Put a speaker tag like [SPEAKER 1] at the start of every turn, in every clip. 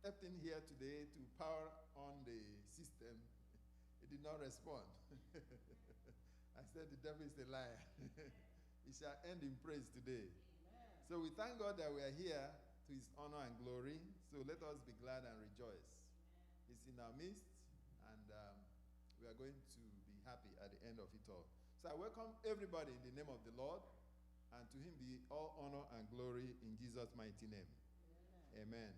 [SPEAKER 1] stepped in here today to power on the system. It did not respond. I said the devil is a liar. It shall end in praise today. Amen. So we thank God that we are here to his honor and glory. So let us be glad and rejoice. Amen. He's in our midst, and we are going to be happy at the end of it all. So I welcome everybody in the name of the Lord, and to him be all honor and glory in Jesus' mighty name. Amen. Amen.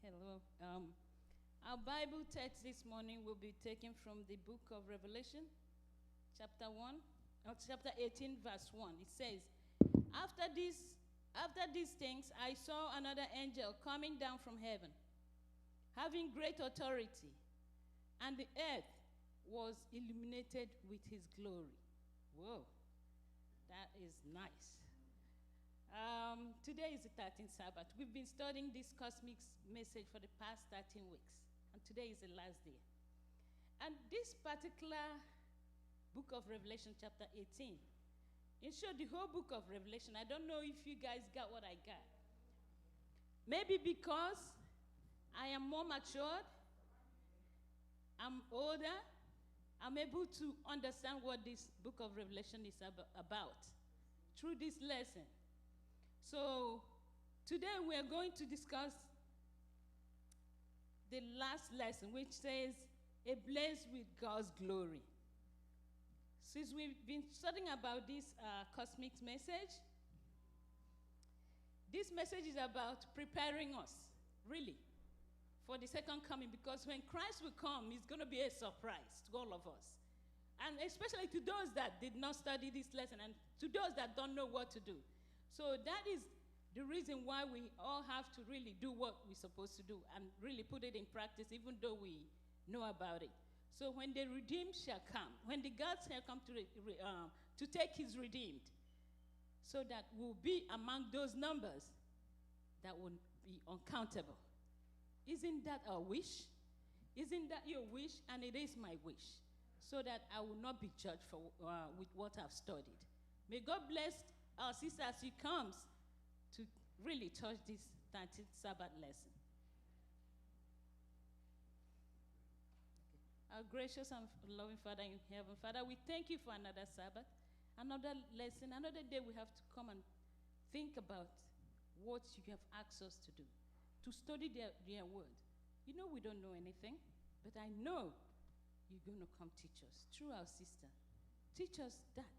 [SPEAKER 2] Hello. Our Bible text this morning will be taken from the book of Revelation, chapter 18, verse 1. It says, After these things, I saw another angel coming down from heaven, having great authority, and the earth was illuminated with his glory. Whoa, that is nice. Today is the 13th Sabbath. We've been studying this cosmic message for the past 13 weeks, and today is the last day. And this particular book of Revelation, chapter 18, in short, the whole book of Revelation, I don't know if you guys got what I got. Maybe because I am more matured, I'm older, I'm able to understand what this book of Revelation is about through this lesson. So today we are going to discuss the last lesson, which says, ablaze with God's glory. Since we've been studying about this cosmic message, this message is about preparing us, really, for the second coming, because when Christ will come, it's going to be a surprise to all of us. And especially to those that did not study this lesson and to those that don't know what to do. So that is the reason why we all have to really do what we're supposed to do and really put it in practice, even though we know about it. So when the redeemed shall come, when the God shall come to take his redeemed, so that we'll be among those numbers that will be uncountable. Isn't that our wish? Isn't that your wish? And it is my wish, so that I will not be judged for with what I've studied. May God bless our sister as she comes to really touch this 13th Sabbath lesson. Our gracious and loving Father in heaven, Father, we thank you for another Sabbath, another lesson, another day we have to come and think about what you have asked us to do, to study their word. You know we don't know anything, but I know you're going to come teach us through our sister. Teach us that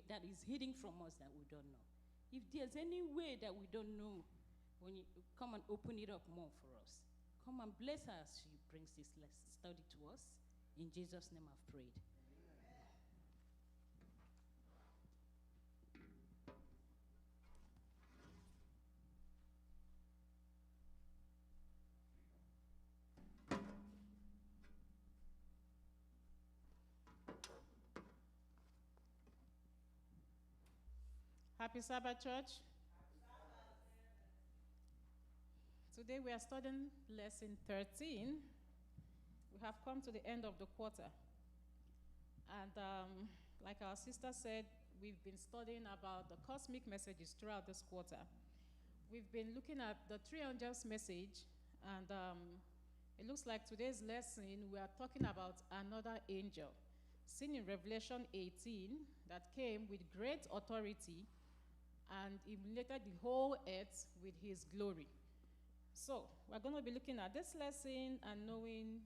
[SPEAKER 2] that is hidden from us that we don't know. If there's any way that we don't know, when you come and open it up more for us. Come and bless her as she brings this lesson study to us. In Jesus' name I've prayed.
[SPEAKER 3] Happy Sabbath, church. Today we are studying lesson 13. We have come to the end of the quarter. And like our sister said, we've been studying about the cosmic messages throughout this quarter. We've been looking at the three angels' message, and it looks like today's lesson we are talking about another angel, seen in Revelation 18, that came with great authority and illuminated the whole earth with his glory. So we're going to be looking at this lesson and knowing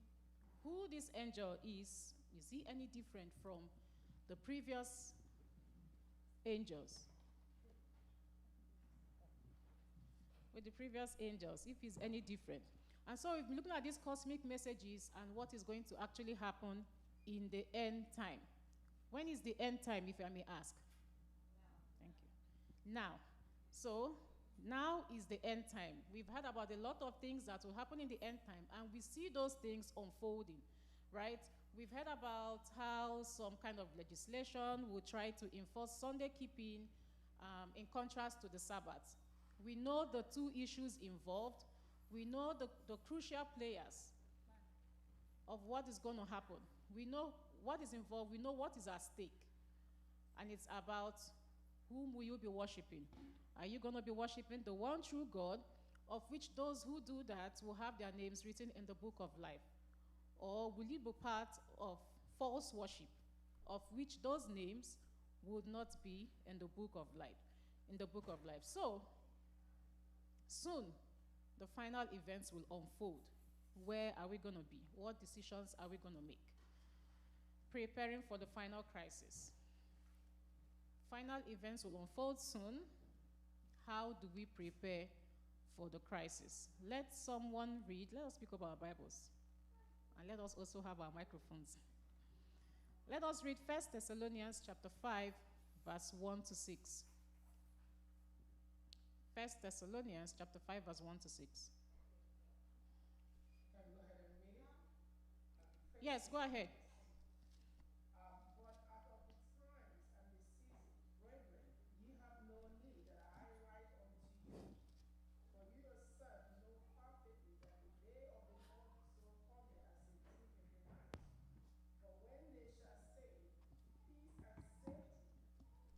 [SPEAKER 3] who this angel is. Is he any different from the previous angels? With the previous angels, if he's any different. And so we've been looking at these cosmic messages and what is going to actually happen in the end time. When is the end time, if I may ask? Thank you. Now. So now is the end time. We've heard about a lot of things that will happen in the end time, and we see those things unfolding, right? We've heard about how some kind of legislation will try to enforce Sunday keeping in contrast to the Sabbath. We know the two issues involved. We know the crucial players of what is going to happen. We know what is involved. We know what is at stake. And it's about whom will you be worshiping? Are you going to be worshiping the one true God, of which those who do that will have their names written in the book of life? Or will you be part of false worship, of which those names would not be in the book of life? So, soon, the final events will unfold. Where are we going to be? What decisions are we going to make? Preparing for the final crisis. Final events will unfold soon. How do we prepare for the crisis? Let someone read. Let us pick up our Bibles. And let us also have our microphones. Let us read 1 Thessalonians chapter 5, verse 1 to 6. 1 Thessalonians chapter 5, verse 1 to 6. Yes, go ahead.
[SPEAKER 4] But out of the times and the seasons, brethren, ye have no need that I write unto you. For you yourself know perfectly that the day of the Lord so cometh as a thief in the night. For when they shall say, peace and safety,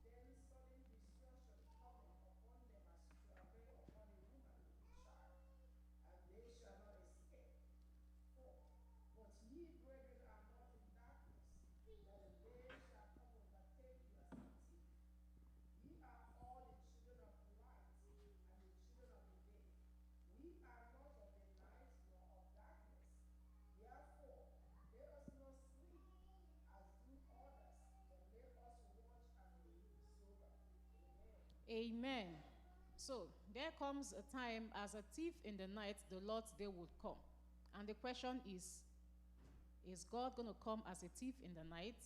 [SPEAKER 4] then sudden destruction cometh upon them as travail upon a woman with a child, and they shall not escape. But ye, brethren, are not in darkness, that the day shall come overtake you as a thief. Ye are all the children of light and the children of the day. We are not of the night nor of darkness. Therefore, let us not sleep as do others, but let us watch and be sober. Amen.
[SPEAKER 3] Amen. So, there comes a time as a thief in the night, the Lord's day would come. And the question is God going to come as a thief in the night?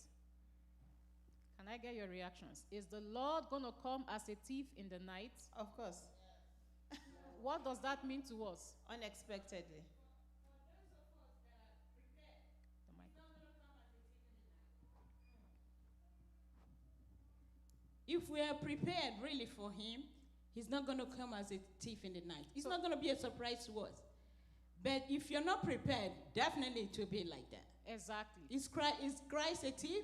[SPEAKER 3] Can I get your reactions? Is the Lord going to come as a thief in the night?
[SPEAKER 5] Of course.
[SPEAKER 3] What does that mean to us?
[SPEAKER 5] Unexpectedly.
[SPEAKER 3] The microphone.
[SPEAKER 2] If we are prepared really for him, he's not going to come as a thief in the night. It's not going to be a surprise to us. But if you're not prepared, definitely it will be like that.
[SPEAKER 3] Exactly.
[SPEAKER 2] Is Christ a thief?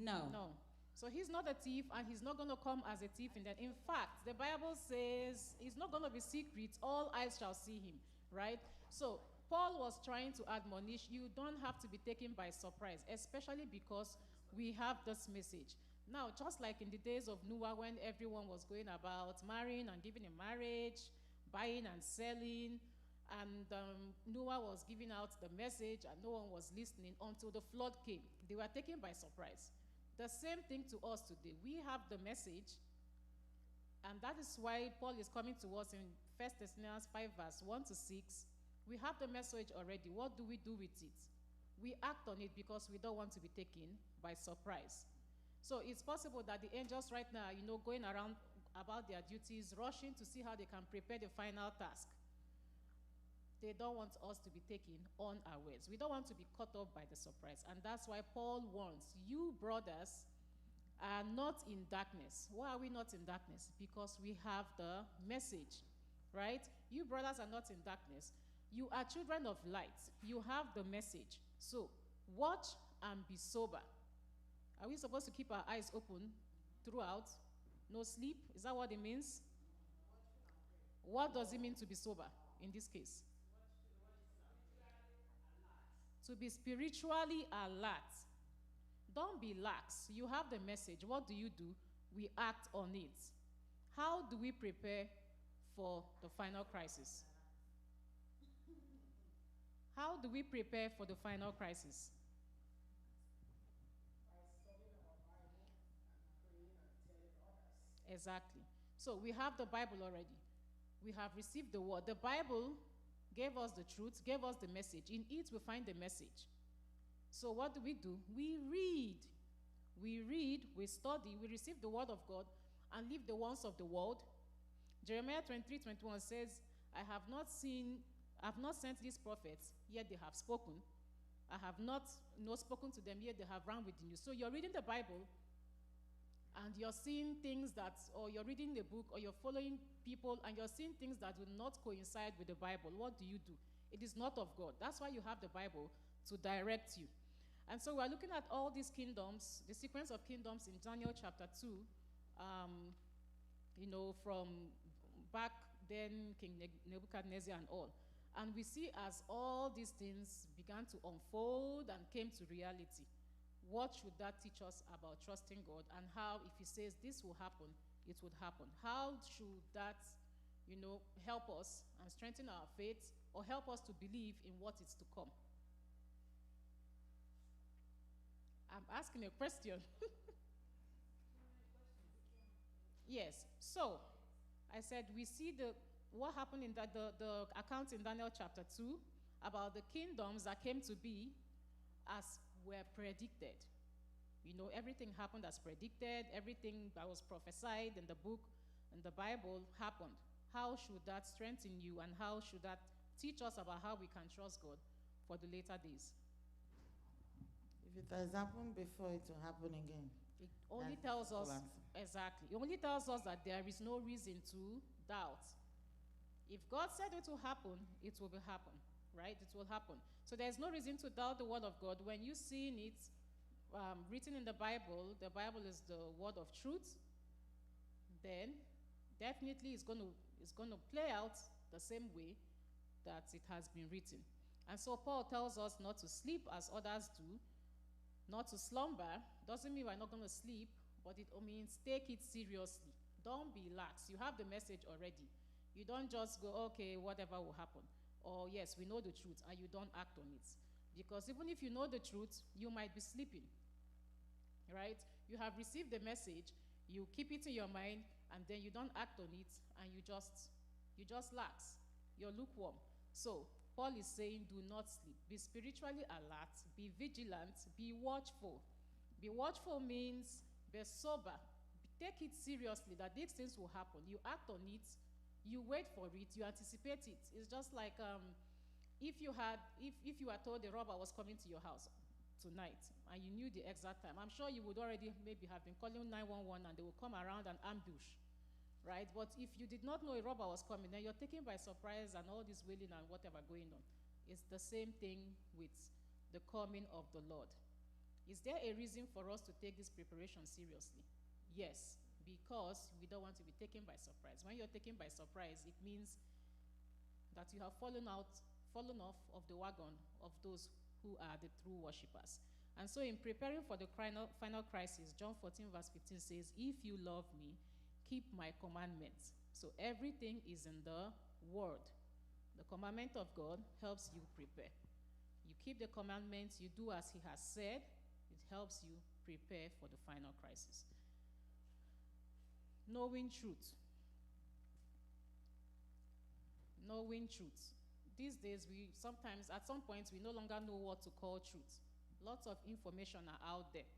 [SPEAKER 2] No.
[SPEAKER 3] No. So he's not a thief, and he's not going to come as a thief in that. In fact, the Bible says he's not going to be secret. All eyes shall see him, right? So Paul was trying to admonish, you don't have to be taken by surprise, especially because we have this message. Now, just like in the days of Noah, when everyone was going about marrying and giving in marriage, buying and selling, and Noah was giving out the message and no one was listening until the flood came. They were taken by surprise. The same thing to us today. We have the message, and that is why Paul is coming to us in 1 Thessalonians 5 verse 1 to 6. We have the message already. What do we do with it? We act on it because we don't want to be taken by surprise. So it's possible that the angels right now, going around about their duties, rushing to see how they can prepare the final task. They don't want us to be taken unawares. We don't want to be caught up by the surprise. And that's why Paul warns, you brothers are not in darkness. Why are we not in darkness? Because we have the message, right? You brothers are not in darkness. You are children of light. You have the message. So watch and be sober. Are we supposed to keep our eyes open throughout? No sleep? Is that what it means? What does it mean to be sober in this case? To be spiritually alert. Don't be lax. You have the message. What do? We act on it. How do we prepare for the final crisis? How do we prepare for the final crisis?
[SPEAKER 4] By studying our Bible and praying and telling others.
[SPEAKER 3] Exactly. So we have the Bible already. We have received the word. The Bible gave us the truth, gave us the message. In it, we find the message. So what do? We read. We study, we receive the word of God and leave the ones of the world. Jeremiah 23:21 says, I have not sent these prophets, yet they have spoken. I have not spoken to them yet, they have run with the news. So you're reading the Bible and you're seeing things that, or you're reading a book, or you're following people and you're seeing things that will not coincide with the Bible. What do? It is not of God. That's why you have the Bible to direct you. And so we're looking at all these kingdoms, the sequence of kingdoms in Daniel chapter 2, from back then, King Nebuchadnezzar and all. And we see as all these things began to unfold and came to reality, what should that teach us about trusting God, and how, if he says this will happen, it would happen? How should that, help us and strengthen our faith, or help us to believe in what is to come? I'm asking a question. Yes. So, I said we see what happened in the account in Daniel chapter 2 about the kingdoms that came to be as were predicted. Everything happened as predicted. Everything that was prophesied in the book, in the Bible, happened. How should that strengthen you, and how should that teach us about how we can trust God for the later days?
[SPEAKER 5] If it has happened before, it will happen again.
[SPEAKER 3] It only tells us, exactly, it only tells us that there is no reason to doubt. If God said it will happen, it will happen, right? It will happen. So there's no reason to doubt the word of God. When you see it written in the Bible is the word of truth, then definitely it's going to play out the same way that it has been written. And so Paul tells us not to sleep as others do, not to slumber. Doesn't mean we're not going to sleep, but it means take it seriously. Don't be lax. You have the message already. You don't just go, okay, whatever will happen. Or yes, we know the truth, and you don't act on it. Because even if you know the truth, you might be sleeping, right? You have received the message, you keep it in your mind, and then you don't act on it, and you just lax. You're lukewarm. So Paul is saying, do not sleep. Be spiritually alert. Be vigilant. Be watchful. Be watchful means be sober. Take it seriously that these things will happen. You act on it. You wait for it. You anticipate it. It's just like if you were told a robber was coming to your house tonight and you knew the exact time, I'm sure you would already maybe have been calling 911 and they will come around and ambush, right? But if you did not know a robber was coming, then you're taken by surprise and all this wailing and whatever going on. It's the same thing with the coming of the Lord. Is there a reason for us to take this preparation seriously? Yes, because we don't want to be taken by surprise. When you're taken by surprise, it means that you have fallen off of the wagon of those who are the true worshippers. And so in preparing for the final crisis, John 14 verse 15 says, if you love me, keep my commandments. So everything is in the word. The commandment of God helps you prepare. You keep the commandments, you do as he has said, it helps you prepare for the final crisis. Knowing truth. Knowing truth. These days, at some point, we no longer know what to call truth. Lots of information are out there.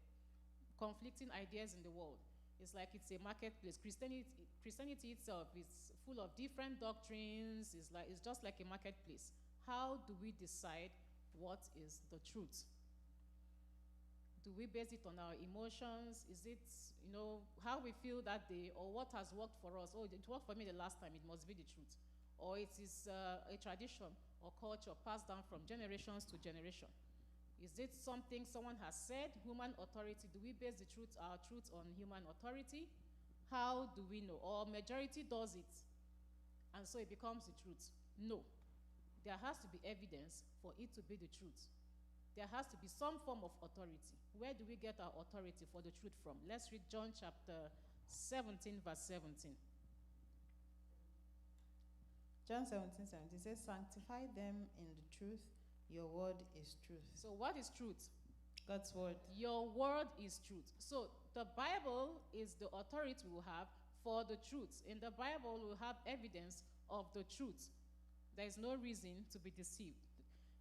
[SPEAKER 3] Conflicting ideas in the world. It's like it's a marketplace. Christianity itself is full of different doctrines. It's just like a marketplace. How do we decide what is the truth? Do we base it on our emotions? Is it, how we feel that day, or what has worked for us? Oh, it worked for me the last time, it must be the truth. Or it is a tradition or culture passed down from generations to generation. Is it something someone has said, human authority? Do we base our truth on human authority? How do we know? Or majority does it, and so it becomes the truth? No. There has to be evidence for it to be the truth. There has to be some form of authority. Where do we get our authority for the truth from? Let's read John chapter 17, verse 17.
[SPEAKER 5] John 17:17 says, sanctify them in the truth. Your word is truth.
[SPEAKER 3] So what is truth?
[SPEAKER 5] God's word.
[SPEAKER 3] Your word is truth. So the Bible is the authority we will have for the truth. In the Bible, we have evidence of the truth. There is no reason to be deceived.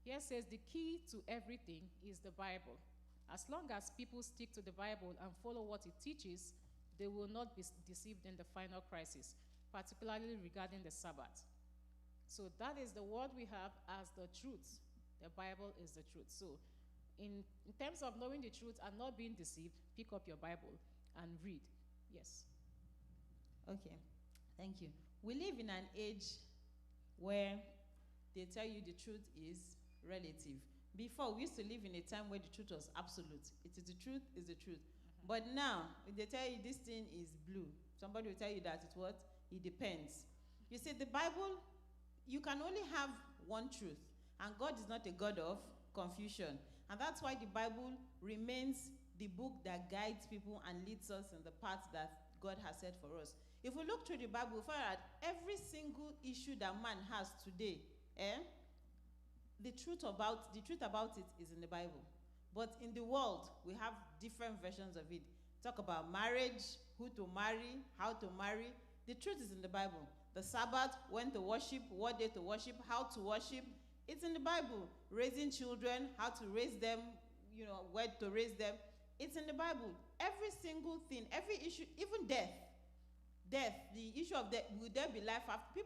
[SPEAKER 3] Here says the key to everything is the Bible. As long as people stick to the Bible and follow what it teaches, they will not be deceived in the final crisis, particularly regarding the Sabbath. So that is the word we have as the truth. The Bible is the truth. So in terms of knowing the truth and not being deceived, pick up your Bible and read. Yes.
[SPEAKER 5] Okay, thank you. We live in an age where they tell you the truth is relative. Before, we used to live in a time where the truth was absolute. It is the truth, is the truth. But now, if they tell you this thing is blue, somebody will tell you that it's what? It depends. You see, the Bible, you can only have one truth. And God is not a God of confusion. And that's why the Bible remains the book that guides people and leads us in the path that God has set for us. If we look through the Bible, we find that every single issue that man has today, the truth about it is in the Bible. But in the world, we have different versions of it. Talk about marriage, who to marry, how to marry. The truth is in the Bible. The Sabbath, when to worship, what day to worship, how to worship. It's in the Bible. Raising children, how to raise them, where to raise them. It's in the Bible. Every single thing, every issue, even death. Death, the issue of death, will there be life after?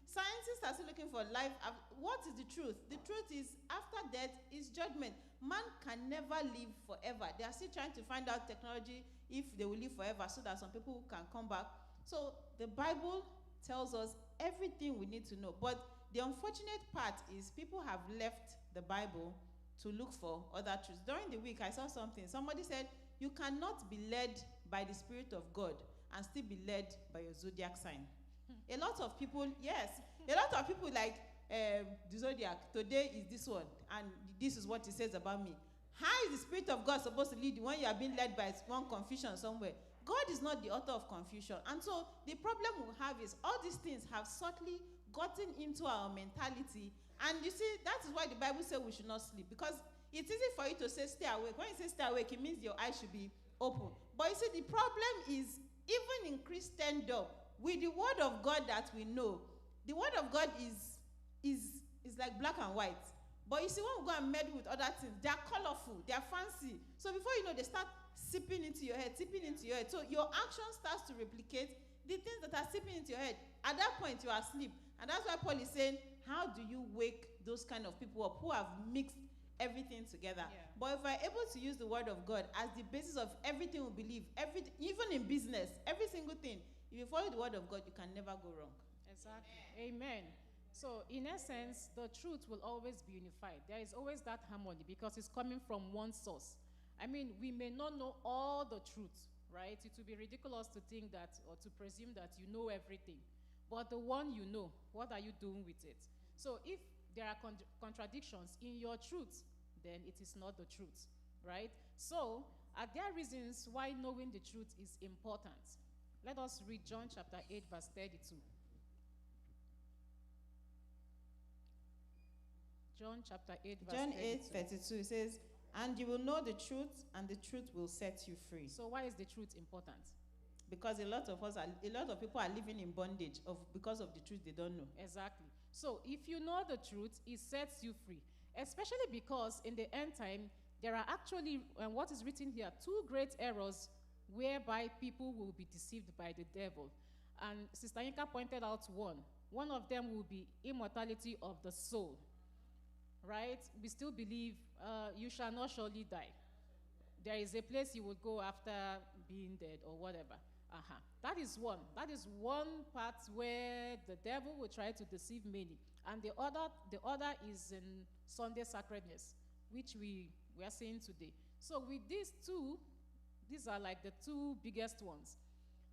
[SPEAKER 5] Scientists are still looking for life after. What is the truth? The truth is, after death is judgment. Man can never live forever. They are still trying to find out technology if they will live forever so that some people can come back. So the Bible tells us everything we need to know. But the unfortunate part is people have left the Bible to look for other truths. During the week, I saw something. Somebody said, you cannot be led by the Spirit of God and still be led by your zodiac sign. A lot of people, yes, a lot of people like the zodiac, today is this one, and this is what it says about me. How is the Spirit of God supposed to lead you when you are being led by one confusion somewhere? God is not the author of confusion. And so the problem we have is all these things have subtly gotten into our mentality. And you see, that is why the Bible says we should not sleep. Because it's easy for you to say stay awake. When you say stay awake, it means your eyes should be open. But you see, the problem is, even in Christendom, with the word of God that we know, the word of God is like black and white. But you see, when we go and meddle with other things, they are colorful, they are fancy. So before you know, they start seeping into your head. So your action starts to replicate the things that are seeping into your head. At that point, you are asleep. And that's why Paul is saying, how do you wake those kind of people up who have mixed everything together?
[SPEAKER 3] Yeah.
[SPEAKER 5] But if we're able to use the word of God as the basis of everything we believe, even in business, every single thing, if you follow the word of God, you can never go wrong.
[SPEAKER 3] Exactly. Amen. So in essence, the truth will always be unified. There is always that harmony because it's coming from one source. I mean, we may not know all the truth, right? It would be ridiculous to think that or to presume that you know everything. But the one you know, what are you doing with it? So if there are contradictions in your truth, then it is not the truth, right? So there are reasons why knowing the truth is important. Let us read John chapter 8, verse 32. John chapter 8, verse 32.
[SPEAKER 5] John 8:32 says, and you will know the truth, and the truth will set you free.
[SPEAKER 3] So why is the truth important?
[SPEAKER 5] Because a lot of people are living in bondage because of the truth they don't know.
[SPEAKER 3] Exactly. So if you know the truth, it sets you free. Especially because in the end time, there are actually, and what is written here, two great errors whereby people will be deceived by the devil. And Sister Inka pointed out one. One of them will be immortality of the soul. Right? We still believe you shall not surely die. There is a place you will go after being dead or whatever. That is one. That is one part where the devil will try to deceive many. And the other is in Sunday sacredness, which we are seeing today. So with these two, these are like the two biggest ones.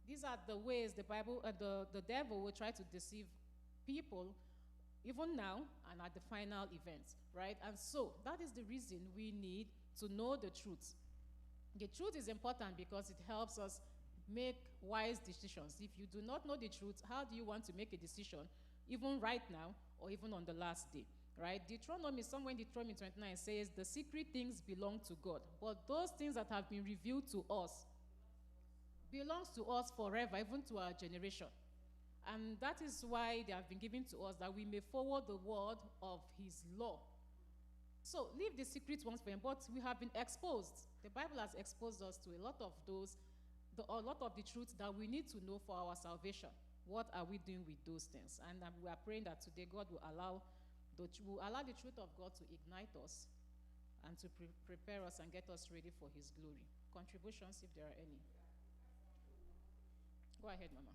[SPEAKER 3] These are the ways the devil will try to deceive people even now and at the final event, right? And so that is the reason we need to know the truth. The truth is important because it helps us make wise decisions. If you do not know the truth, how do you want to make a decision, even right now or even on the last day, right? Deuteronomy, somewhere in Deuteronomy 29 says, the secret things belong to God, but those things that have been revealed to us belongs to us forever, even to our generation. And that is why they have been given to us, that we may forward the word of his law. So leave the secret ones for him, but we have been exposed. The Bible has exposed us to a lot of the truths that we need to know for our salvation. What are we doing with those things? And we are praying that today God will allow the truth of God to ignite us and to prepare us and get us ready for His glory. Contributions, if there are any. Go ahead, Mama.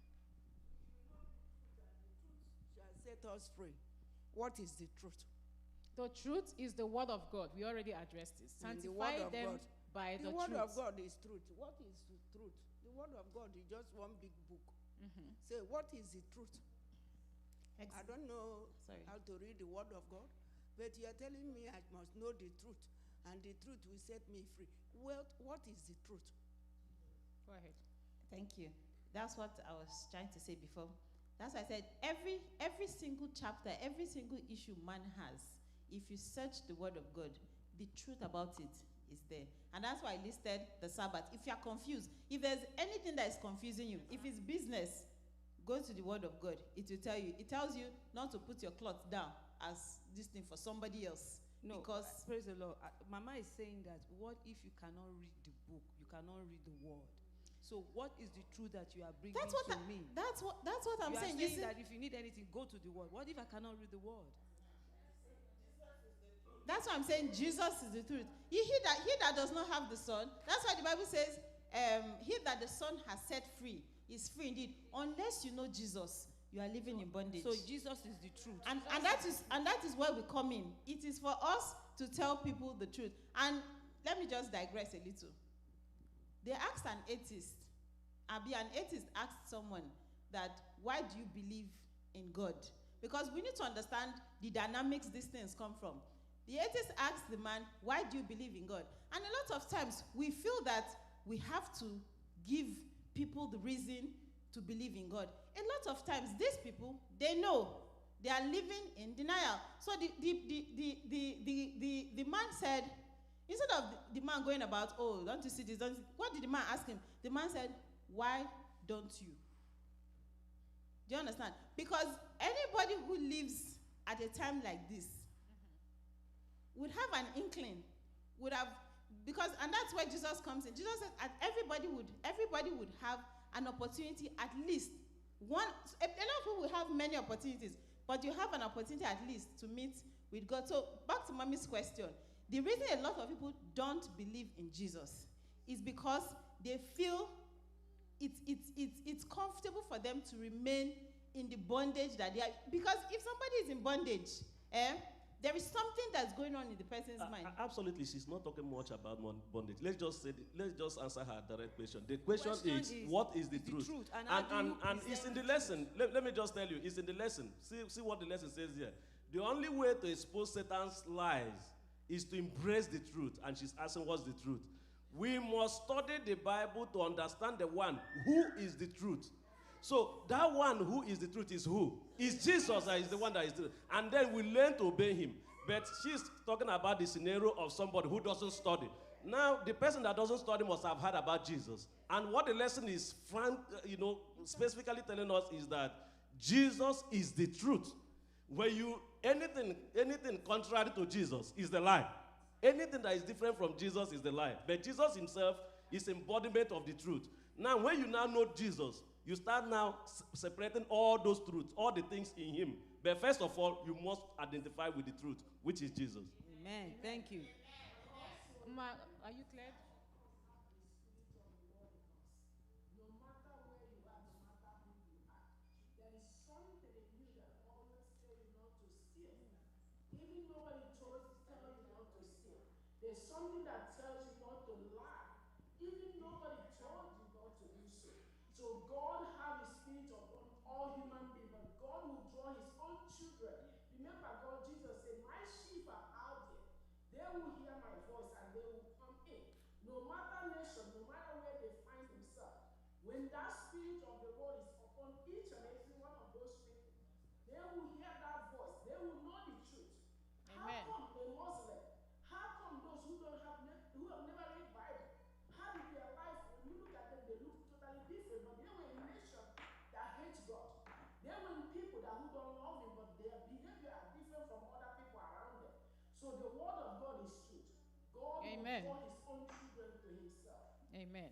[SPEAKER 4] Shall set us free. What is the truth?
[SPEAKER 3] The truth is the word of God. We already addressed this. Sanctify them by the truth.
[SPEAKER 4] The word of God is truth. What is the truth? The word of God is just one big book. Say, what is the truth? I don't know how to read the word of God, but you are telling me I must know the truth, and the truth will set me free. Well, what is the truth?
[SPEAKER 3] Go ahead.
[SPEAKER 5] Thank you. That's what I was trying to say before. That's why I said every single chapter, every single issue man has, if you search the word of God, the truth about it is there. And that's why I listed the Sabbath. If you are confused, if there's anything that is confusing you, if it's business, go to the word of God. It will tell you. It tells you not to put your cloth down as this thing for somebody else.
[SPEAKER 6] No,
[SPEAKER 5] because
[SPEAKER 6] praise the Lord. Mama is saying that what if you cannot read the book? You cannot read the word. So what is the truth that you are bringing to me?
[SPEAKER 5] That's what I'm saying.
[SPEAKER 6] You are saying that if you need anything, go to the word. What if I cannot read the word?
[SPEAKER 5] That's why I'm saying Jesus is the truth. He that does not have the Son, that's why the Bible says, he that the Son has set free is free indeed. Unless you know Jesus, you are living in bondage.
[SPEAKER 6] So Jesus is the truth.
[SPEAKER 5] And that is where we come in. It is for us to tell people the truth. And let me just digress a little. They asked an atheist, an atheist asked someone that, why do you believe in God? Because we need to understand the dynamics these things come from. The atheist asked the man, why do you believe in God? And a lot of times we feel that we have to give people the reason to believe in God. A lot of times these people, they know they are living in denial. So the man said, instead of the man going about, oh, don't you see this? What did the man ask him? The man said, why don't you? Do you understand? Because anybody who lives at a time like this would have an inkling, and that's where Jesus comes in. Jesus said everybody would have an opportunity, at least one. A lot of people will have many opportunities, but you have an opportunity at least to meet with God. So back to Mommy's question. The reason a lot of people don't believe in Jesus is because they feel it's comfortable for them to remain in the bondage that they are. Because if somebody is in bondage, there is something that's going on in the person's mind.
[SPEAKER 7] Absolutely, she's not talking much about bondage. Let's just answer her direct question. The question is, what is the truth? And it's in the lesson. Let me just tell you, it's in the lesson. See what the lesson says here. The only way to expose Satan's lies is to embrace the truth. And she's asking, what's the truth? We must study the Bible to understand the one who is the truth. So that one who is the truth is who? Is Jesus that is the one that is the truth. And then we learn to obey him. But she's talking about the scenario of somebody who doesn't study. Now, the person that doesn't study must have heard about Jesus. And what the lesson is specifically telling us is that Jesus is the truth. When anything contrary to Jesus is the lie. Anything that is different from Jesus is the lie. But Jesus himself is embodiment of the truth. Now, when you now know Jesus, you start now separating all those truths, all the things in him. But first of all, you must identify with the truth, which is Jesus.
[SPEAKER 6] Amen. Thank you.
[SPEAKER 3] Ma, are you clear?
[SPEAKER 4] No matter where you are, no matter who you are, there is something in you that always tell you not to steal. Even nobody tell you not to steal. There's something that tells you not to lie. Even nobody told you not to do so. So God have his spirit upon all human beings, but God will draw his own children. Remember, God, Jesus said, my sheep are out there. They will hear my voice and they will come in. No matter nation, no matter where they find themselves, when that spirit of the Lord is upon each and every one of those people, they will hear that voice. They will know the truth.
[SPEAKER 3] Amen.
[SPEAKER 4] How come a Muslim? How come those who have never read Bible? How did their life, when you look at them, they look totally different, but they were a nation that hates God. They were people who don't love him, but their behavior are different from other people around them. So the word of God is truth. God
[SPEAKER 3] Amen.
[SPEAKER 4] will draw his own children to himself.
[SPEAKER 3] Amen.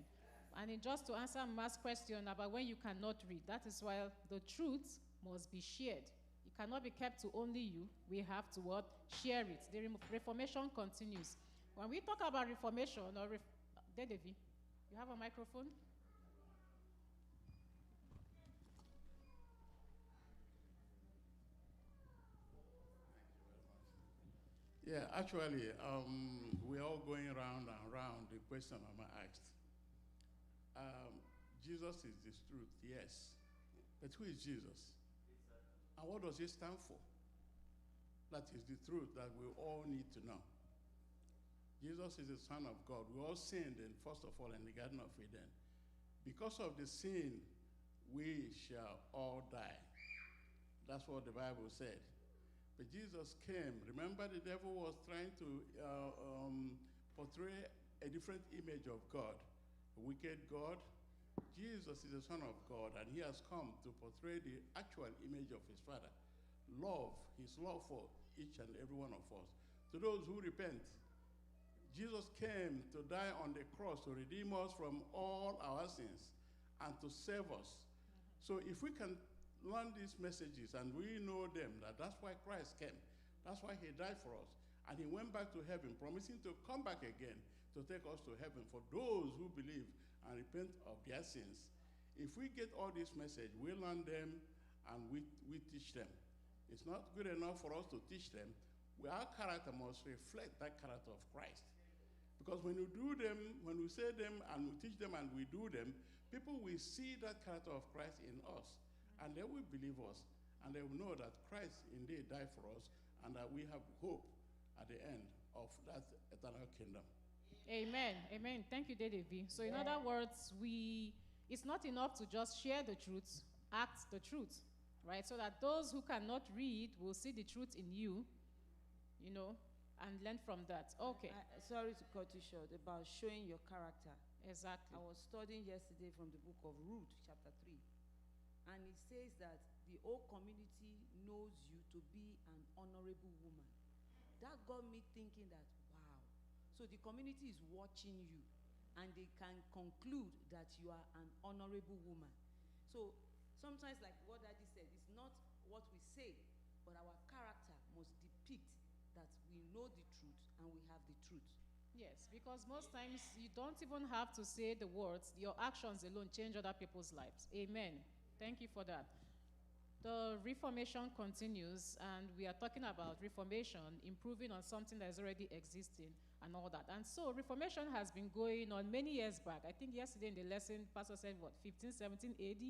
[SPEAKER 3] And just to answer Ma's question about when you cannot read, that is why the truth must be shared. It cannot be kept to only you. We have to what? Share it. The Reformation continues. When we talk about reformation or Dedevi, you have a microphone?
[SPEAKER 8] Yeah, actually, we're all going round and round the question Mama asked. Jesus is the truth, yes. But who is Jesus? And what does he stand for? That is the truth that we all need to know. Jesus is the Son of God. We all sinned, first of all, in the Garden of Eden. Because of the sin, we shall all die. That's what the Bible said. But Jesus came. Remember, the devil was trying to portray a different image of God, a wicked God. Jesus is the Son of God, and he has come to portray the actual image of his Father. Love, his love for each and every one of us. To those who repent, Jesus came to die on the cross to redeem us from all our sins and to save us. So if we can learn these messages and we know them, that's why Christ came. That's why he died for us. And he went back to heaven, promising to come back again to take us to heaven for those who believe and repent of their sins. If we get all this message, we learn them and we teach them. It's not good enough for us to teach them. Our character must reflect that character of Christ. Because when you do them, when we say them and we teach them and we do them, people will see that character of Christ in us. And they will believe us. And they will know that Christ indeed died for us and that we have hope at the end of that eternal kingdom.
[SPEAKER 3] Amen. Amen. Thank you, Dedevi. So in other words, it's not enough to just share the truth, act the truth, right? So that those who cannot read will see the truth in you, and learn from that. Okay.
[SPEAKER 6] Sorry to cut you short, about showing your character.
[SPEAKER 3] Exactly.
[SPEAKER 6] I was studying yesterday from the book of Ruth, chapter 3. And it says that the whole community knows you to be an honorable woman. That got me thinking that, wow. So the community is watching you, and they can conclude that you are an honorable woman. So sometimes, like what Daddy said, it's not what we say, but our character must depict that we know the truth and we have the truth.
[SPEAKER 3] Yes, because most times you don't even have to say the words. Your actions alone change other people's lives. Amen. Thank you for that. The Reformation continues, and we are talking about Reformation, improving on something that is already existing and all that. And so Reformation has been going on many years back. I think yesterday in the lesson, Pastor said, 15, 17 AD?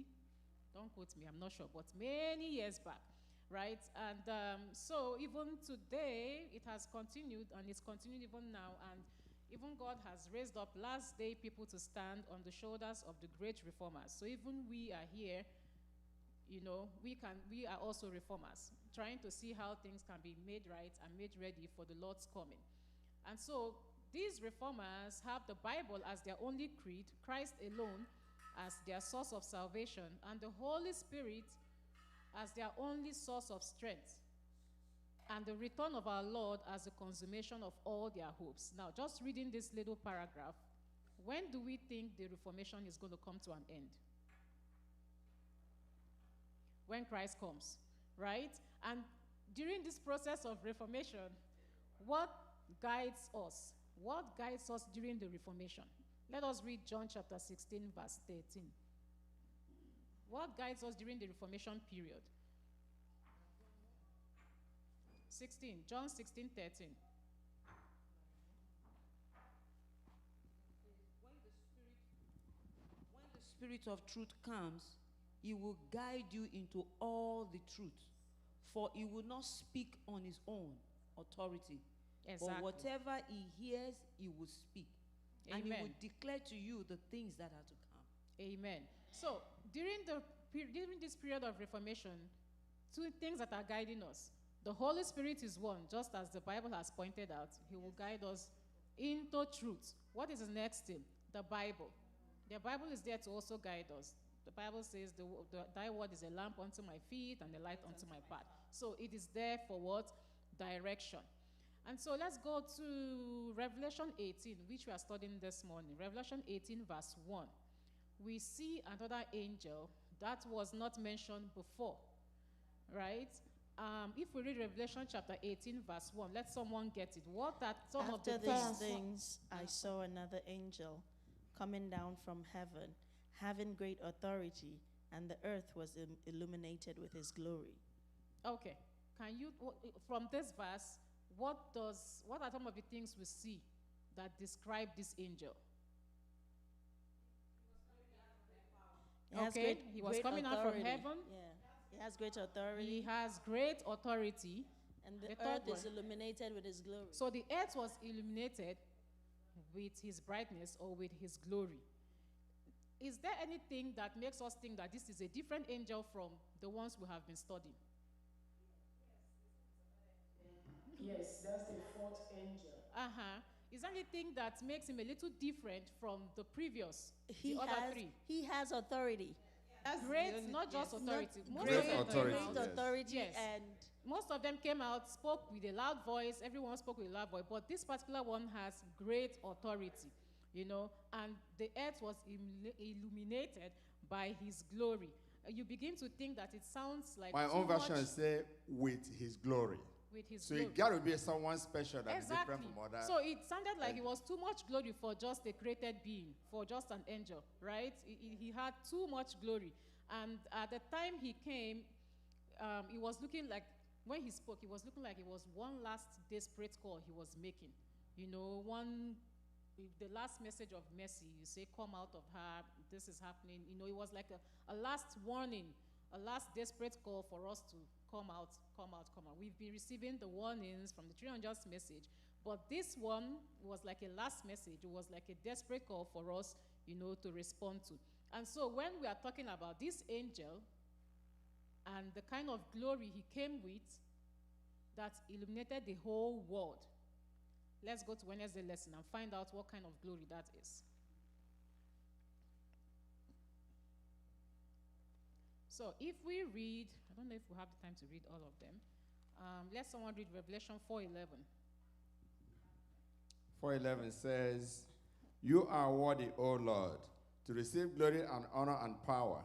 [SPEAKER 3] Don't quote me, I'm not sure, but many years back, right? And so even today, it has continued, and it's continuing even now. And even God has raised up last day people to stand on the shoulders of the great reformers. So even we are here, we are also reformers, trying to see how things can be made right and made ready for the Lord's coming. And so these reformers have the Bible as their only creed, Christ alone as their source of salvation, and the Holy Spirit as their only source of strength, and the return of our Lord as the consummation of all their hopes. Now, just reading this little paragraph, when do we think the Reformation is going to come to an end? When Christ comes, right? And during this process of Reformation, what guides us? What guides us during the Reformation? Let us read John chapter 16, verse 13. What guides us during the Reformation period? 16, John 16, 13.
[SPEAKER 6] When the Spirit of truth comes, he will guide you into all the truth, for he will not speak on his own authority.
[SPEAKER 3] Exactly.
[SPEAKER 6] But whatever he hears, he will speak.
[SPEAKER 3] Amen.
[SPEAKER 6] And he will declare to you the things that are to come.
[SPEAKER 3] Amen. So, during this period of Reformation, two things that are guiding us. The Holy Spirit is one, just as the Bible has pointed out. He will guide us into truth. What is the next thing? The Bible. The Bible is there to also guide us. The Bible says, thy word is a lamp unto my feet and a light unto my path. So it is there for what? Direction. And so let's go to Revelation 18, which we are studying this morning. Revelation 18, verse 1. We see another angel that was not mentioned before, right? If we read Revelation chapter 18, verse 1, let someone get it. What are some of the
[SPEAKER 9] After these
[SPEAKER 3] things?
[SPEAKER 9] things, I saw another angel coming down from heaven, having great authority, and the earth was illuminated with his glory.
[SPEAKER 3] Okay. Can you, from this verse, what are some of the things we see that describe this angel? He was coming out from heaven.
[SPEAKER 9] Yeah. He has great authority.
[SPEAKER 3] He has great authority.
[SPEAKER 9] And the earth is illuminated with his glory.
[SPEAKER 3] So the earth was illuminated with his brightness or with his glory. Is there anything that makes us think that this is a different angel from the ones we have been studying?
[SPEAKER 4] Yes, that's the fourth angel.
[SPEAKER 3] Is there anything that makes him a little different from the previous,
[SPEAKER 9] He
[SPEAKER 3] other three?
[SPEAKER 9] He has authority.
[SPEAKER 3] That's great, not just authority.
[SPEAKER 1] Great authority.
[SPEAKER 9] Great authority,
[SPEAKER 3] Yes.
[SPEAKER 9] and
[SPEAKER 3] Most of them came out, spoke with a loud voice. Everyone spoke with a loud voice. But this particular one has great authority, and the earth was illuminated by his glory. You begin to think that it sounds like
[SPEAKER 1] My own version say with his glory.
[SPEAKER 3] With his
[SPEAKER 1] So
[SPEAKER 3] glory.
[SPEAKER 1] it got to be someone special that is
[SPEAKER 3] Exactly.
[SPEAKER 1] different from other.
[SPEAKER 3] So it sounded like it was too much glory for just a created being, for just an angel, right? He had too much glory. And at the time he came, it was looking like, when he spoke, it was looking like it was one last desperate call he was making. The last message of mercy, you say, come out of her, this is happening. It was like a last warning, a last desperate call for us to come out, come out, come out. We've been receiving the warnings from the 300 message, but this one was like a last message. It was like a desperate call for us, to respond to. And so when we are talking about this angel and the kind of glory he came with that illuminated the whole world, let's go to Wednesday lesson and find out what kind of glory that is. So if we read, I don't know if we have the time to read all of them. Let someone read Revelation 4:11.
[SPEAKER 1] 4:11 says, "You are worthy, O Lord, to receive glory and honor and power,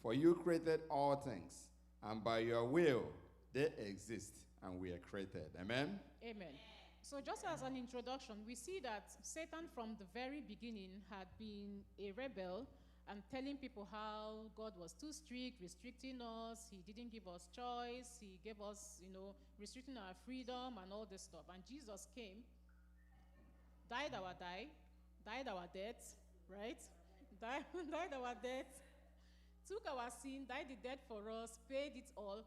[SPEAKER 1] for you created all things, and by your will they exist and we are created." Amen?
[SPEAKER 3] Amen. So just as an introduction, we see that Satan from the very beginning had been a rebel and telling people how God was too strict, restricting us. He didn't give us choice. He gave us, restricting our freedom and all this stuff. And Jesus came, died our death, right? died our death, took our sin, died the death for us, paid it all.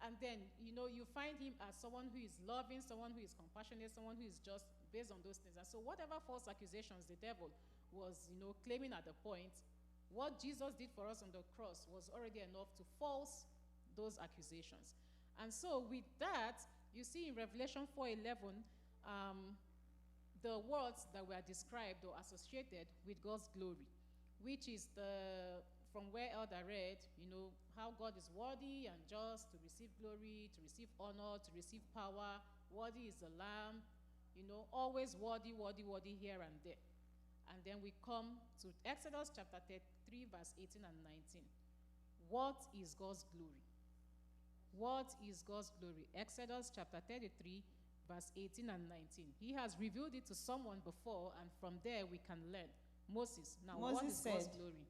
[SPEAKER 3] And then, you find him as someone who is loving, someone who is compassionate, someone who is just based on those things. And so whatever false accusations the devil was, claiming at the point, what Jesus did for us on the cross was already enough to false those accusations. And so with that, you see in Revelation 4:11, the words that were described or associated with God's glory, which is from where Elder read, how God is worthy and just to receive glory, to receive honor, to receive power. Worthy is the Lamb, always worthy, worthy, worthy here and there. And then we come to Exodus chapter 33, verse 18 and 19. What is God's glory? What is God's glory? Exodus chapter 33, verse 18 and 19. He has revealed it to someone before, and from there we can learn. Moses, now what is God's glory?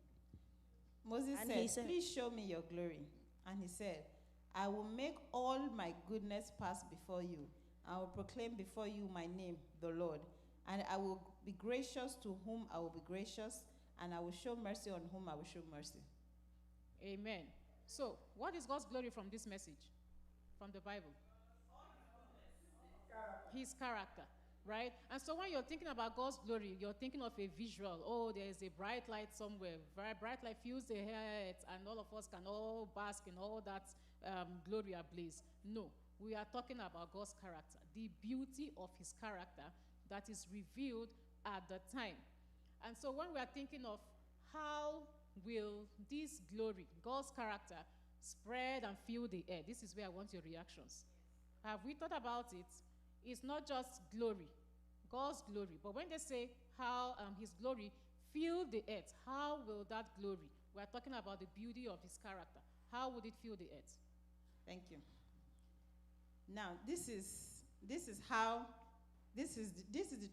[SPEAKER 5] Moses said, "Please show me your glory." And he said, "I will make all my goodness pass before you. I will proclaim before you my name, the Lord. And I will be gracious to whom I will be gracious, and I will show mercy on whom I will show mercy."
[SPEAKER 3] Amen. So, what is God's glory from this message, from the Bible? His character, right? And so when you're thinking about God's glory, you're thinking of a visual. Oh, there is a bright light somewhere. Very bright light fills the earth, and all of us can all bask in all that glory ablaze. No, we are talking about God's character, the beauty of his character that is revealed at the time. And so when we are thinking of how will this glory, God's character, spread and fill the air, this is where I want your reactions. Have we thought about it? It's not just glory, God's glory, but when they say how his glory fill the earth, how will that glory, we are talking about the beauty of his character, how would it fill the earth?
[SPEAKER 5] Thank you. Now, this is the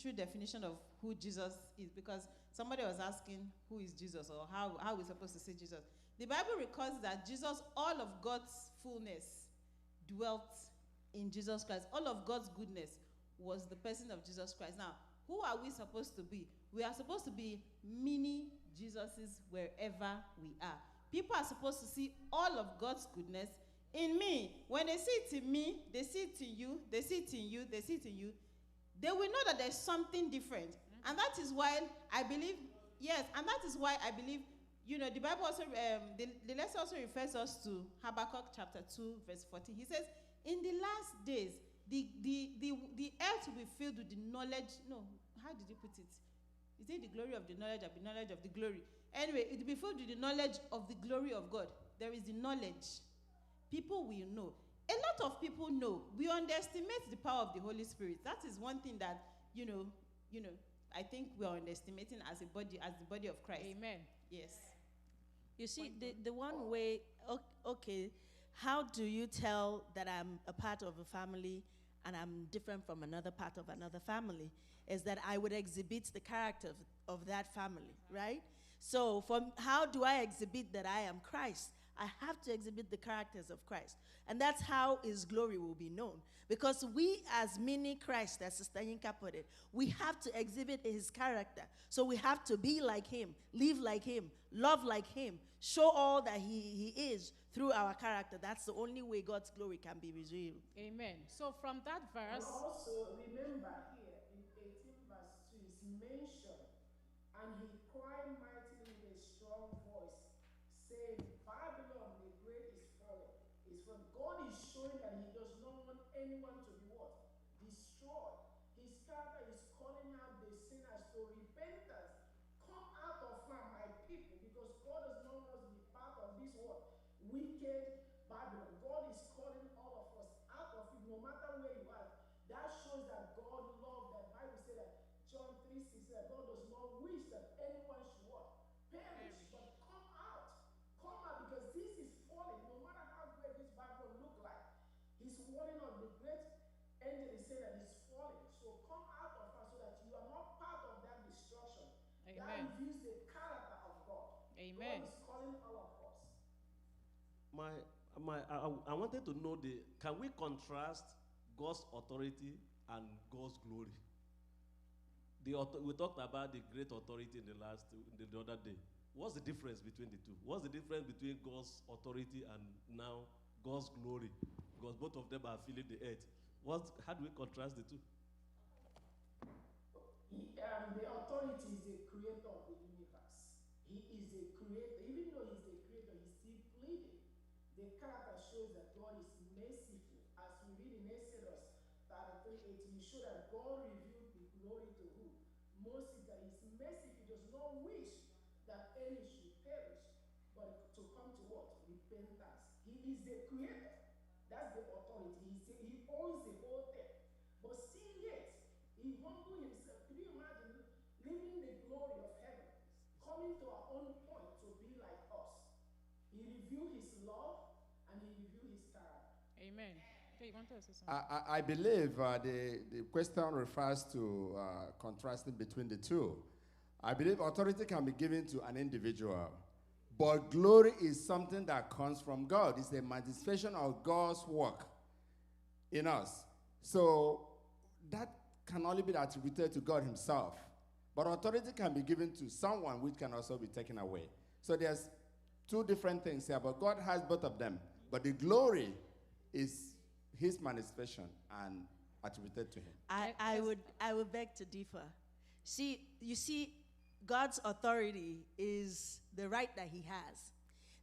[SPEAKER 5] true definition of who Jesus is, because somebody was asking who is Jesus, or how we're supposed to say Jesus. The Bible records that Jesus, all of God's fullness dwelt in Jesus Christ. All of God's goodness was the person of Jesus Christ. Now, who are we supposed to be? We are supposed to be mini Jesuses wherever we are. People are supposed to see all of God's goodness in me. When they see it in me, they see it in you, they see it in you, they see it in you. They will know that there's something different. And that is why I believe, yes, and that is why I believe, the Bible also, the lesson also refers us to Habakkuk chapter 2, verse 14. He says, in the last days, the earth will be filled with the knowledge. No, how did he put it? Is it the glory of the knowledge, or the knowledge of the glory? Anyway, it will be filled with the knowledge of the glory of God. There is the knowledge. People will know. A lot of people know. We underestimate the power of the Holy Spirit. That is one thing that, I think we are underestimating as the body of Christ.
[SPEAKER 3] Amen.
[SPEAKER 5] Yes.
[SPEAKER 9] You see, the one way, okay, how do you tell that I'm a part of a family and I'm different from another part of another family? Is that I would exhibit the character of that family, right? So how do I exhibit that I am Christ? I have to exhibit the characters of Christ. And that's how his glory will be known. Because we, as mini Christ, as Sister Yinka put it, we have to exhibit his character. So we have to be like him, live like him, love like him, show all that he is through our character. That's the only way God's glory can be revealed.
[SPEAKER 3] Amen. So from that verse.
[SPEAKER 4] And also remember here in 18 verse 2 is mentioned, and he cried mightily with a strong voice, saying, Babylon the great is fallen. It's from God is showing that he does not want anyone to be what? Destroyed. His character is calling out the sinners to repentance. Come out of her, my people, because God does not want us to be part of this what? Wicked Babylon. God is calling all of us out of it, no matter where you are. That shows that God loved. That Bible said that John 3:6 that God does not wish that anyone should what? Perish, but come out. Come out, because this is falling. No matter how great this Babylon look like, he's warning us. The great angel is saying that it's falling. So come out of her so that you are not part of that destruction.
[SPEAKER 3] Amen.
[SPEAKER 4] That reveals the character of God.
[SPEAKER 3] Amen.
[SPEAKER 4] God is calling all of us.
[SPEAKER 7] I wanted to know can we contrast God's authority and God's glory? We talked about the great authority in the other day. What's the difference between the two? What's the difference between God's authority and now God's glory? Because both of them are filling the earth. How do we contrast the two?
[SPEAKER 4] The authority is the creator of the universe. He is a creator. Even though he's the creator, he's still pleading. The character shows that God is merciful. As we read in Exodus 33:18, he showed that God revealed the glory to who? Moses, that he's merciful, does not wish that any should perish, but to come to what? Repentance. He is the creator. That's the authority. He owns the whole thing. But still yet, he humbled himself. Can you imagine leaving the glory of heaven, coming to our own point to be like us? He revealed his love and he revealed his character.
[SPEAKER 3] Amen. Okay, you want to say something?
[SPEAKER 1] I believe the question refers to contrasting between the two. I believe authority can be given to an individual, but glory is something that comes from God. It's a manifestation of God's work in us. So that can only be attributed to God himself. But authority can be given to someone, which can also be taken away. So there's two different things here, but God has both of them. But the glory is his manifestation and attributed to him.
[SPEAKER 9] I would beg to differ. You see, God's authority is the right that he has.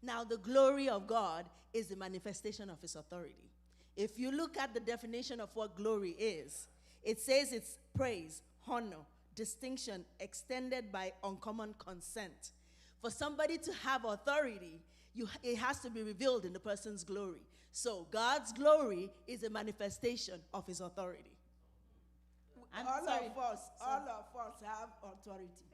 [SPEAKER 9] Now, the glory of God is the manifestation of his authority. If you look at the definition of what glory is, it says it's praise, honor, distinction extended by uncommon consent. For somebody to have authority, it has to be revealed in the person's glory. So God's glory is a manifestation of his authority.
[SPEAKER 10] All of us have authority.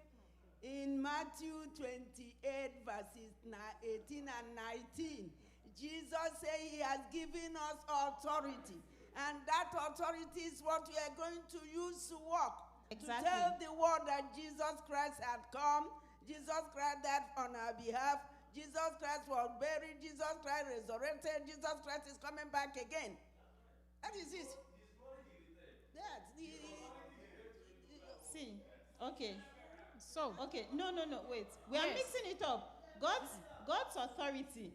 [SPEAKER 10] In Matthew 28, verses 18 and 19, Jesus said he has given us authority. And that authority is what we are going to use to walk.
[SPEAKER 5] Exactly.
[SPEAKER 10] To tell the world that Jesus Christ had come, Jesus Christ died on our behalf, Jesus Christ was buried, Jesus Christ resurrected, Jesus Christ is coming back again. That is it. That's
[SPEAKER 5] see, okay. So, okay, no, wait. We are mixing it up. God's authority,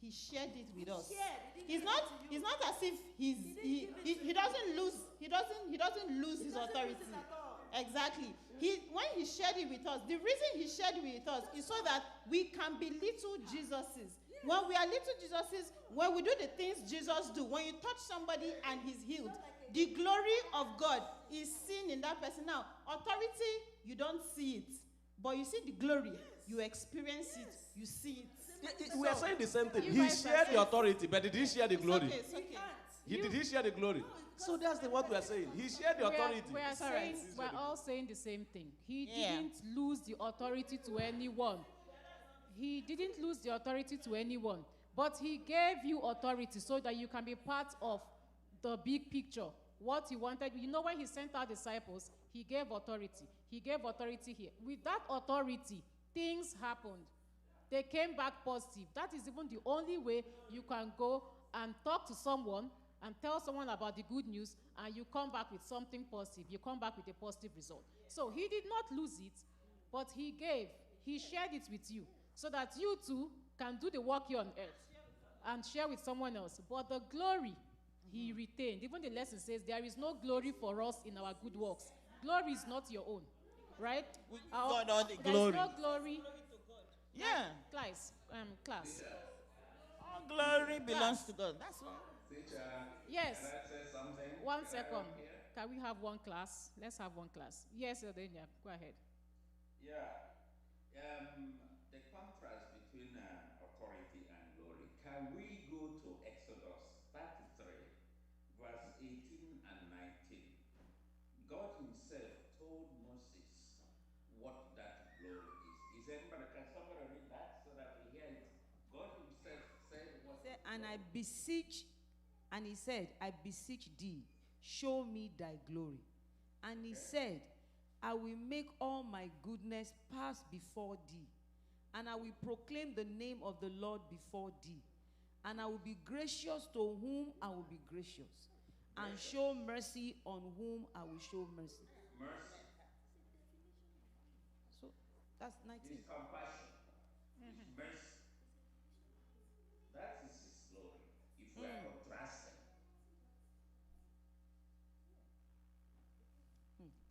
[SPEAKER 5] he shared it with us. It's not as if he doesn't lose his authority. Exactly. When he shared it with us, the reason he shared it with us is so that we can be little Jesuses. When we are little Jesuses, when we do the things Jesus do, when you touch somebody and he's healed, the glory of God is seen in that person. Now, authority, you don't see it, but you see the glory. You experience it. You see it.
[SPEAKER 7] We are saying the same thing. He shared the authority, but did he share the glory?
[SPEAKER 5] It's okay.
[SPEAKER 7] Did he share the glory? So that's what we are saying. He shared the authority.
[SPEAKER 3] We're all saying the same thing. He didn't lose the authority to anyone. He didn't lose the authority to anyone. But he gave you authority so that you can be part of the big picture. What he wanted. You know, when he sent out disciples, he gave authority. He gave authority here. With that authority, things happened. They came back positive. That is even the only way you can go and talk to someone and tell someone about the good news, and you come back with something positive. You come back with a positive result. So he did not lose it, but he shared it with you, so that you too can do the work here on earth and share with someone else. But the glory he retained. Even the lesson says there is no glory for us in our good works. Glory is not your own, right?
[SPEAKER 9] God all the
[SPEAKER 3] glory. There's no glory.
[SPEAKER 9] Yeah.
[SPEAKER 3] Class.
[SPEAKER 9] All glory belongs to God. That's all.
[SPEAKER 3] Yes.
[SPEAKER 11] Can I say something?
[SPEAKER 3] 1 second. Can we have one class? Let's have one class. Yes, Adenia, go ahead.
[SPEAKER 11] Yeah. The contrast between authority and glory. Can we go to Exodus 33, verse 18 and 19? God himself told Moses what that glory is. Can somebody read that so that we hear it? God himself said what?
[SPEAKER 6] And I beseech, and he said, I beseech thee, show me thy glory. And he said, I will make all my goodness pass before thee, and I will proclaim the name of the Lord before thee. And I will be gracious to whom I will be gracious, and show mercy on whom I will show mercy.
[SPEAKER 11] Mercy.
[SPEAKER 6] So that's 19.
[SPEAKER 11] His compassion. His mercy. That is his glory. If we are contrasting.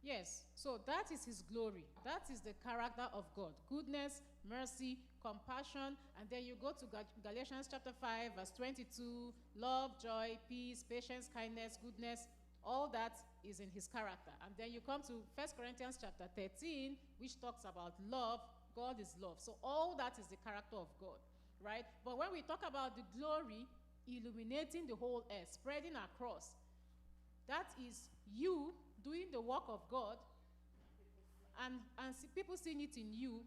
[SPEAKER 3] Yes, so that is his glory. That is the character of God. Goodness, mercy, compassion. And then you go to Galatians chapter 5, verse 22. Love, joy, peace, patience, kindness, goodness. All that is in his character. And then you come to 1 Corinthians chapter 13, which talks about love. God is love. So all that is the character of God, right? But when we talk about the glory illuminating the whole earth, spreading across, that is you doing the work of God, and people seeing it in you.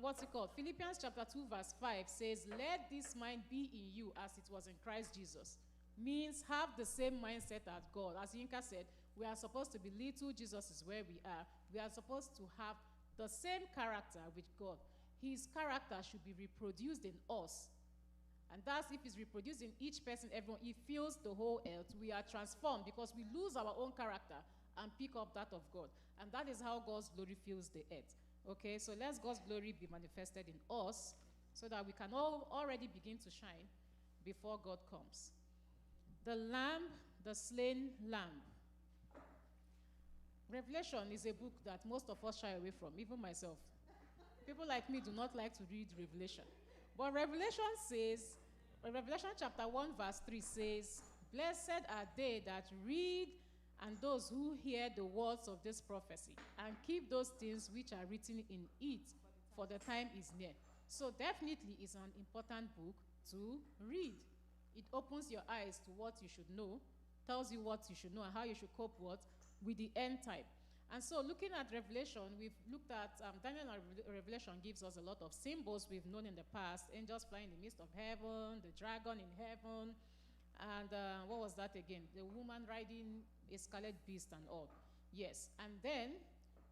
[SPEAKER 3] What's it called? Philippians chapter 2 verse 5 says, let this mind be in you as it was in Christ Jesus. Means have the same mindset as God. As Yinka said, we are supposed to be little Jesus is where we are. We are supposed to have the same character with God. His character should be reproduced in us. And that's if it's reproduced in each person, everyone, it fills the whole earth. We are transformed because we lose our own character and pick up that of God. And that is how God's glory fills the earth. Okay, so let God's glory be manifested in us so that we can all already begin to shine before God comes. The Lamb, the slain Lamb. Revelation is a book that most of us shy away from, even myself. People like me do not like to read Revelation. But Revelation chapter 1 verse 3 says, blessed are they that read and those who hear the words of this prophecy and keep those things which are written in it, for the time is near. So definitely it's an important book to read. It opens your eyes to what you should know, tells you what you should know and how you should cope with the end time. And so looking at Revelation, we've looked at, Daniel and Revelation gives us a lot of symbols we've known in the past. Angels flying in the midst of heaven, the dragon in heaven, And what was that again? The woman riding a scarlet beast and all. Yes. And then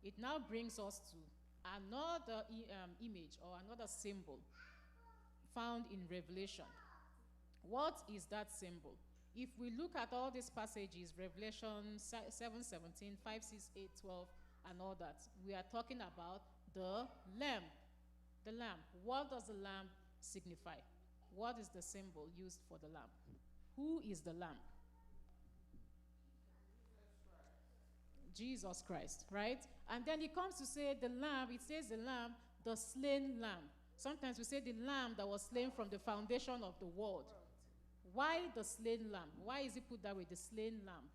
[SPEAKER 3] it now brings us to another image or another symbol found in Revelation. What is that symbol? If we look at all these passages, Revelation 7:17, 5, 6, 8, 12, and all that, we are talking about the lamb. The lamb. What does the lamb signify? What is the symbol used for the lamb? Who is the lamb? Jesus Christ, right? And then he comes to say the lamb, it says the lamb, the slain lamb. Sometimes we say the lamb that was slain from the foundation of the world. Why the slain lamb? Why is it put that way, the slain lamb,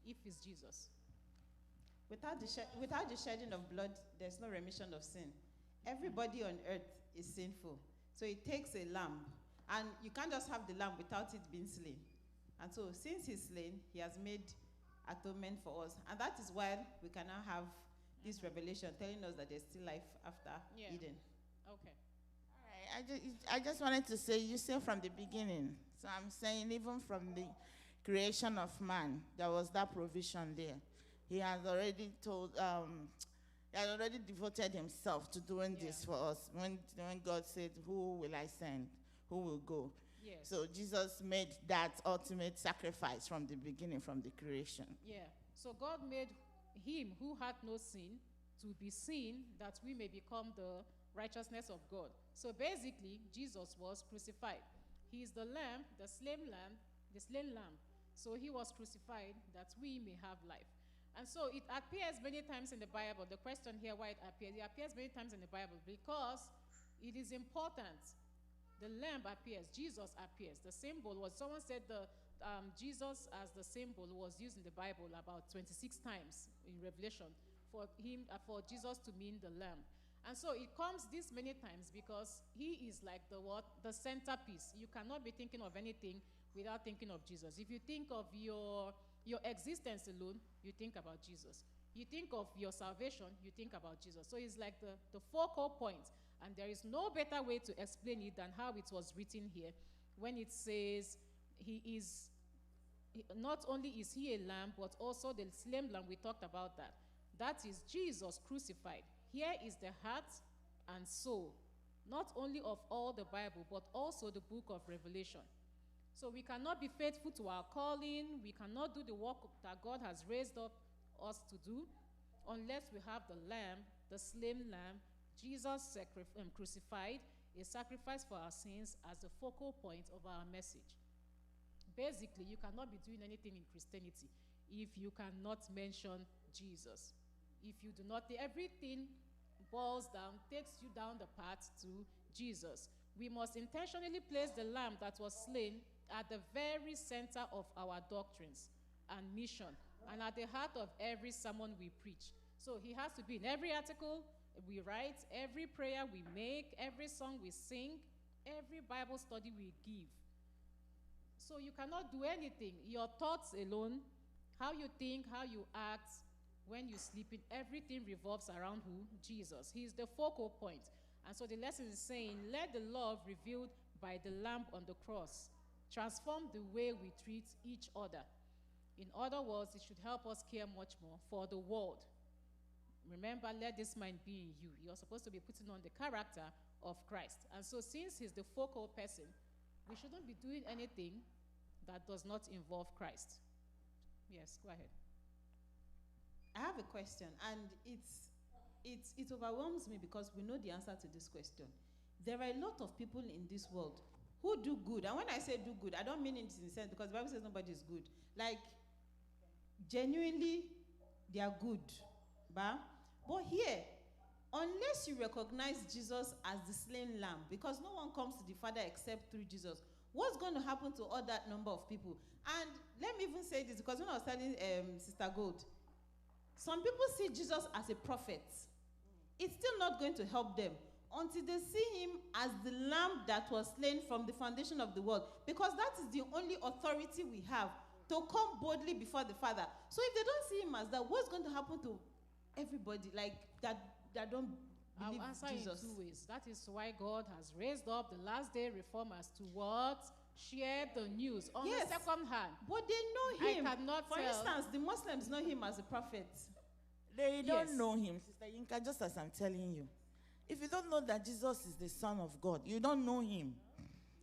[SPEAKER 3] if it's Jesus?
[SPEAKER 5] Without the shedding of blood, there's no remission of sin. Everybody on earth is sinful. So it takes a lamb. And you can't just have the lamb without it being slain. And so since he's slain, he has made atonement for us. And that is why we can now have this revelation telling us that there's still life after Eden.
[SPEAKER 3] Okay.
[SPEAKER 4] All right. I just wanted to say, you said from the beginning. So I'm saying even from the creation of man, there was that provision there. He has already he had already devoted himself to doing this for us. When God said, who will I send? Who will go?
[SPEAKER 3] Yes.
[SPEAKER 4] So Jesus made that ultimate sacrifice from the beginning, from the creation.
[SPEAKER 3] Yeah. So God made him who had no sin to be sin that we may become the righteousness of God. So basically, Jesus was crucified. He is the lamb, the slain lamb. So he was crucified that we may have life. And so it appears many times in the Bible. The question here why it appears many times in the Bible because it is important. The lamb appears, Jesus appears. The symbol was, someone said Jesus as the symbol was used in the Bible about 26 times in Revelation for Jesus to mean the lamb. And so it comes this many times because he is like the centerpiece. You cannot be thinking of anything without thinking of Jesus. If you think of your existence alone, you think about Jesus. You think of your salvation, you think about Jesus. So it's like the focal point. And there is no better way to explain it than how it was written here when it says not only is he a lamb, but also the slain lamb, we talked about that. That is Jesus crucified. Here is the heart and soul, not only of all the Bible, but also the book of Revelation. So we cannot be faithful to our calling. We cannot do the work that God has raised up us to do unless we have the lamb, the slain lamb, Jesus crucified, a sacrifice for our sins as the focal point of our message. Basically, you cannot be doing anything in Christianity if you cannot mention Jesus. If you do not, everything boils down, takes you down the path to Jesus. We must intentionally place the lamb that was slain at the very center of our doctrines and mission, and at the heart of every sermon we preach. So he has to be in every article we write, every prayer we make, every song we sing, every Bible study we give. So you cannot do anything. Your thoughts alone, how you think, how you act, when you sleep, everything revolves around who? Jesus. He is the focal point. And so the lesson is saying, let the love revealed by the lamb on the cross transform the way we treat each other. In other words, it should help us care much more for the world. Remember, let this mind be in you. You're supposed to be putting on the character of Christ. And so since he's the focal person, we shouldn't be doing anything that does not involve Christ. Yes, go ahead.
[SPEAKER 5] I have a question, and it overwhelms me because we know the answer to this question. There are a lot of people in this world who do good. And when I say do good, I don't mean it in the sense because the Bible says nobody is good. Like, genuinely, they are good. But here, unless you recognize Jesus as the slain lamb, because no one comes to the Father except through Jesus, what's going to happen to all that number of people? And let me even say this, because when I was telling Sister Gold, some people see Jesus as a prophet. It's still not going to help them until they see him as the lamb that was slain from the foundation of the world, because that is the only authority we have to come boldly before the Father. So if they don't see him as that, what's going to happen to everybody like that don't believe
[SPEAKER 3] I'll answer
[SPEAKER 5] Jesus?
[SPEAKER 3] in two ways. That is why God has raised up the last day reformers to what? share the news on
[SPEAKER 5] Yes.
[SPEAKER 3] the second hand.
[SPEAKER 5] But they know him.
[SPEAKER 3] I cannot
[SPEAKER 5] For
[SPEAKER 3] tell.
[SPEAKER 5] instance, the Muslims know him as a prophet.
[SPEAKER 12] They don't
[SPEAKER 3] Yes.
[SPEAKER 12] know him, Sister Yinka, just as I'm telling you. If you don't know that Jesus is the Son of God, you don't know him.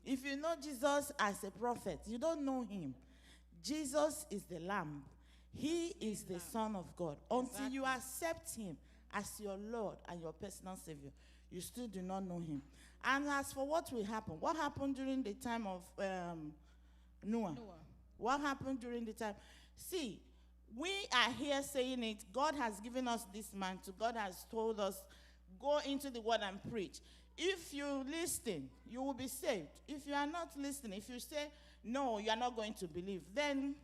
[SPEAKER 12] If you know Jesus as a prophet, you don't know him. Jesus is the Lamb. He is the Son of God. Until you accept him as your Lord and your personal Savior, you still do not know him. And as for what will happen, what happened during the time of Noah? What happened during the time? See, we are here saying it. God has given us this mantle. God has told us, go into the word and preach. If you listen, you will be saved. If you are not listening, if you say, no, you are not going to believe, then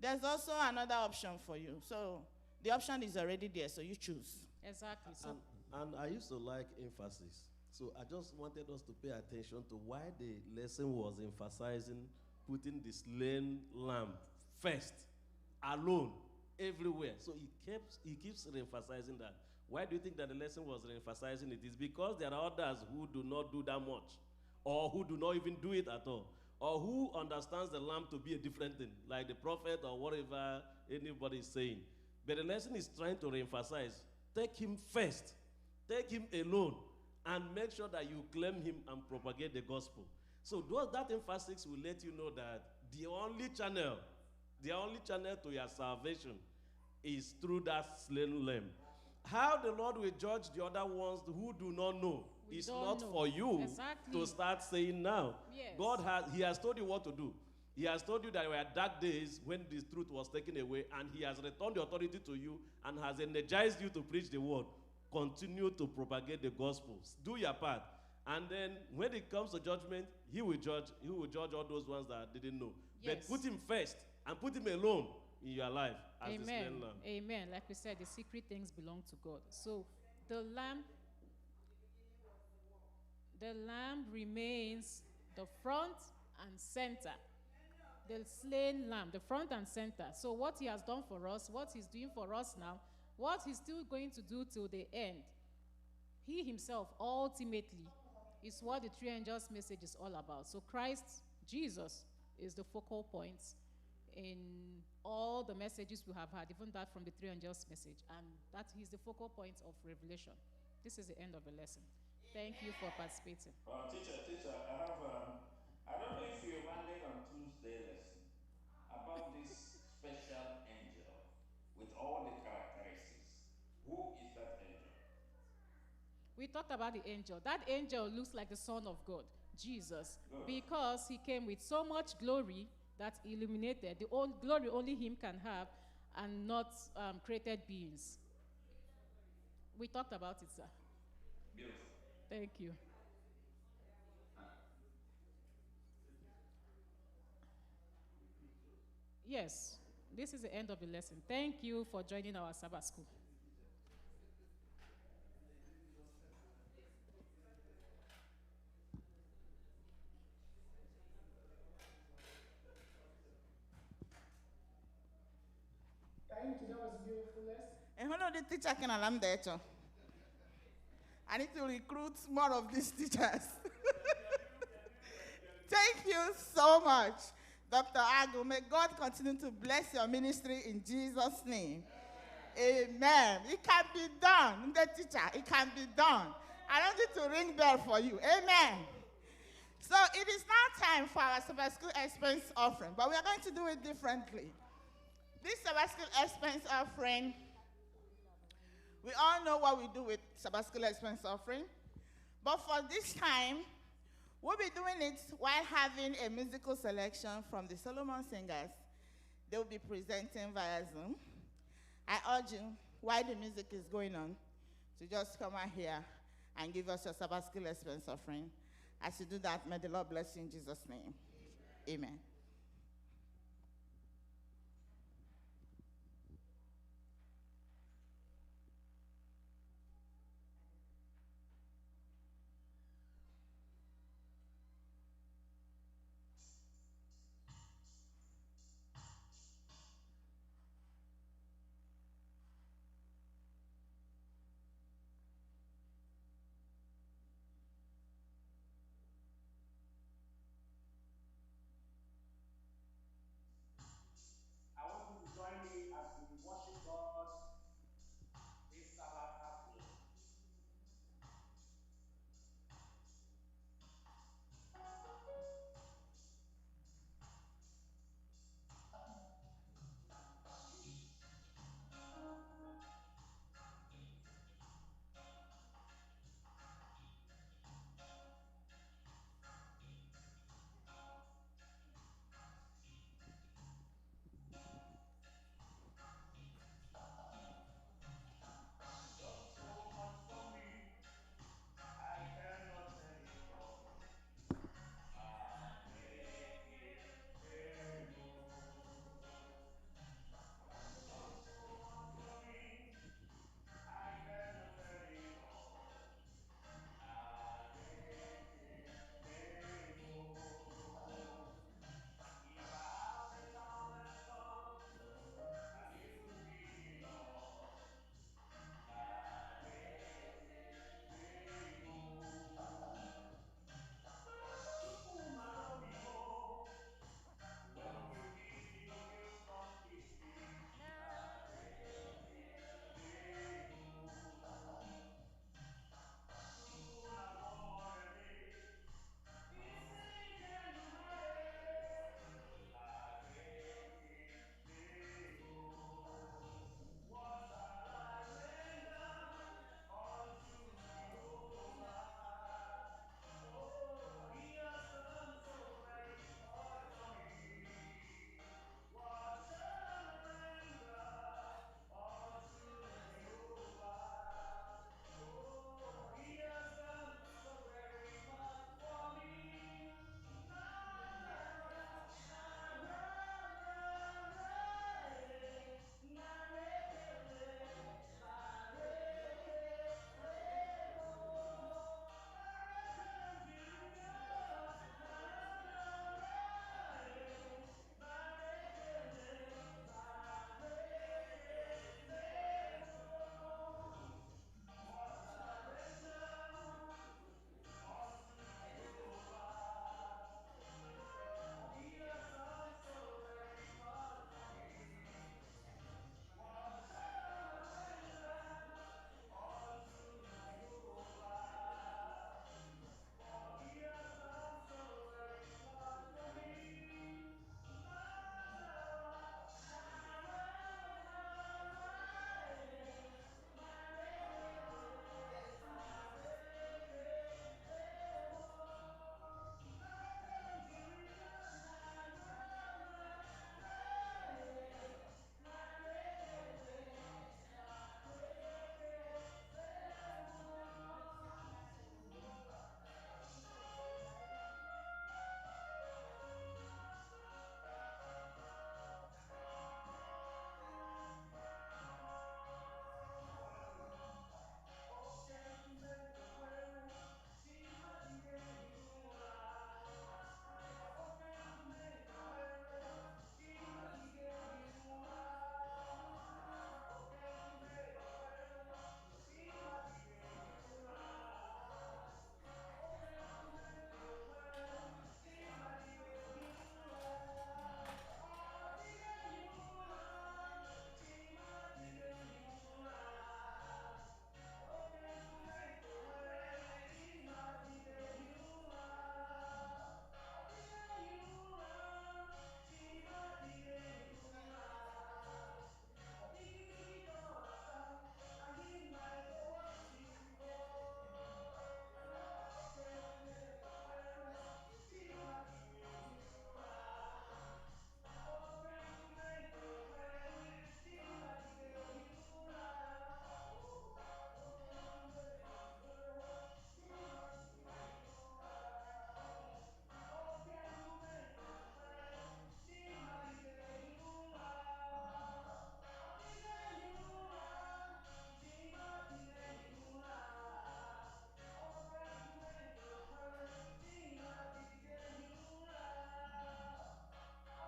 [SPEAKER 12] there's also another option for you. So the option is already there, so you choose.
[SPEAKER 3] Exactly. So
[SPEAKER 7] And I used to like emphasis. So I just wanted us to pay attention to why the lesson was emphasizing putting the slain lamb first, alone, everywhere. So he keeps re-emphasizing that. Why do you think that the lesson was re-emphasizing it? It's because there are others who do not do that much, or who do not even do it at all, or who understands the lamb to be a different thing, like the prophet or whatever anybody is saying. But the lesson is trying to re-emphasize, take him first, take him alone, and make sure that you claim him and propagate the gospel. So that emphasis will let you know that the only channel to your salvation is through that slain lamb. How the Lord will judge the other ones who do not know is not for you to start saying now.
[SPEAKER 3] Yes.
[SPEAKER 7] He has told you what to do. He has told you that there were dark days when the truth was taken away, and he has returned the authority to you and has energized you to preach the word. Continue to propagate the gospels. Do your part. And then when it comes to judgment, he will judge all those ones that didn't know.
[SPEAKER 3] Yes.
[SPEAKER 7] But put him first and put him alone in your life as the slain lamb.
[SPEAKER 3] Amen. Like we said, the secret things belong to God. So the lamb remains the front and center. The slain lamb, the front and center. So what he has done for us, what he's doing for us now, what he's still going to do till the end, he himself ultimately is what the three angels message is all about. So Christ, Jesus, is the focal point in all the messages we have had, even that from the three angels message, and that is the focal point of Revelation. This is the end of the lesson. Thank you for participating.
[SPEAKER 11] Teacher, I don't know if you landed on Tuesday lesson about this special angel with all the characteristics. Who is that angel?
[SPEAKER 3] We talked about the angel. That angel looks like the Son of God, Jesus, because he came with so much glory that illuminated the old glory only him can have, and not created beings. We talked about it, sir.
[SPEAKER 11] Beautiful.
[SPEAKER 3] Thank you. Yes, this is the end of the lesson. Thank you for joining our Sabbath school.
[SPEAKER 4] Thank you. That was a beautiful lesson.
[SPEAKER 12] And one of the teacher can alarm there, too. I need to recruit more of these teachers. Thank you so much, Dr. Agu. May God continue to bless your ministry in Jesus' name. Amen. It can be done, the teacher. It can be done. I don't need to ring bell for you. Amen. So it is now time for our Sabbath school expense offering, but we are going to do it differently. This Sabbath school expense offering, we all know what we do with Sabbath school expense offering, but for this time, we'll be doing it while having a musical selection from the Solomon Singers. They will be presenting via Zoom. I urge you, while the music is going on, to just come out here and give us your Sabbath school expense offering. As you do that, may the Lord bless you in Jesus' name. Amen.